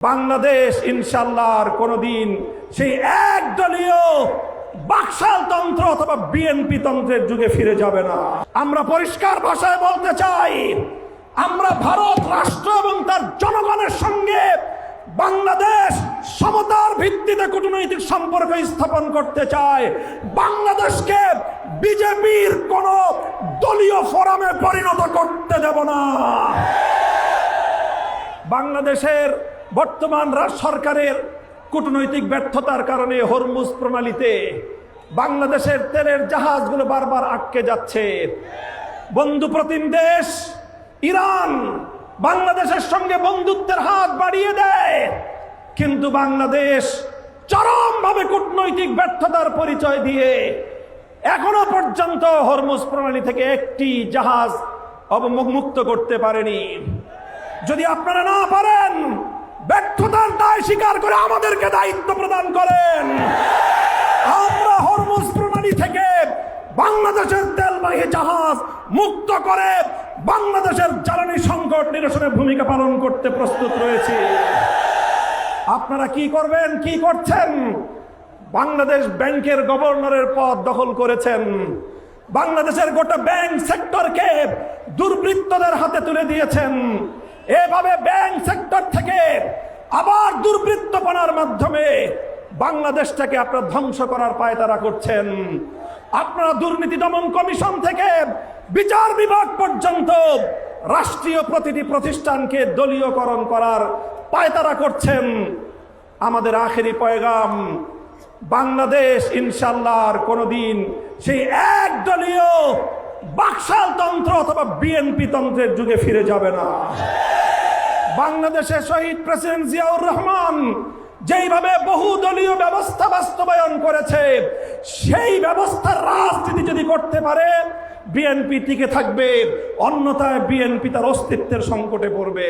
বাংলাদেশ ইনশাআল্লাহ আর কোনোদিন সেই একদলীয় বাকশালতন্ত্র অথবা বিএনপি তন্ত্রের যুগে ফিরে যাবে না। আমরা পরিষ্কার ভাষায় বলতে চাই, আমরা ভারত রাষ্ট্র এবং তার জনগণের সঙ্গে বাংলাদেশ সমতার ভিত্তিতে কূটনৈতিক সম্পর্ক স্থাপন করতে চায়। বাংলাদেশকে বিজেপির কোন দলীয় ফোরামে পরিণত করতে দেব না। বাংলাদেশের বর্তমান সরকারের কূটনৈতিক ব্যর্থতার কারণে হরমুজ প্রণালীতে বাংলাদেশের তেলের জাহাজগুলো বারবার আটকে যাচ্ছে। বন্ধু প্রতিম দেশ ইরান বাংলাদেশের সঙ্গে বন্ধুত্বের হাত বাড়িয়ে দেয়, কিন্তু বাংলাদেশ চরমভাবে কূটনৈতিক ব্যর্থতার পরিচয় দিয়ে এখনো পর্যন্ত হরমুজ প্রণালী থেকে একটি জাহাজ অবমুক্ত করতে পারেনি। যদি আপনারা না পারেন, ব্যর্থতার দায় স্বীকার করে আমাদেরকে দায়িত্ব প্রদান করেন। আমরা হরমুজ প্রণালী থেকে বাংলাদেশের তেলবাহী জাহাজ মুক্ত করে বাংলাদেশের জ্বালানি সংকট নিরসনে ভূমিকা পালন করতে প্রস্তুত রয়েছে। আপনারা কি করবেন, কি করছেন? বাংলাদেশ ব্যাংকের গভর্নরের পদ দখল করেছেন। বাংলাদেশের গোটা ব্যাংক সেক্টরকে দুর্বৃত্তদের হাতে তুলে দিয়েছেন। এভাবে ব্যাংক সেক্টর থেকে আবার দুর্বৃত্তপনার মাধ্যমে বাংলাদেশটাকে আপনারা ধ্বংস করার পায়তারা করছেন। আপনারা দুর্নীতি দমন কমিশন থেকে বিচার বিভাগ পর্যন্ত রাষ্ট্রীয় প্রতিটি প্রতিষ্ঠানকে দলীয়করণ করার পায়তারা করছেন। আমাদের আখেরি পয়গাম, বাংলাদেশ ইনশাআল্লাহ আর কোনোদিন সেই একদলীয় বাকশালতন্ত্র অথবা বিএনপি তন্ত্রের যুগে ফিরে যাবে না। বাংলাদেশের শহীদ প্রেসিডেন্ট জিয়াউর রহমান যেইভাবে বহুদলীয় ব্যবস্থা বাস্তবায়ন করেছে, সেই ব্যবস্থার রাজনীতি যদি করতে পারে বিএনপি টিকে থাকবে, অন্যথায় বিএনপি তার অস্তিত্বের সংকটে পড়বে।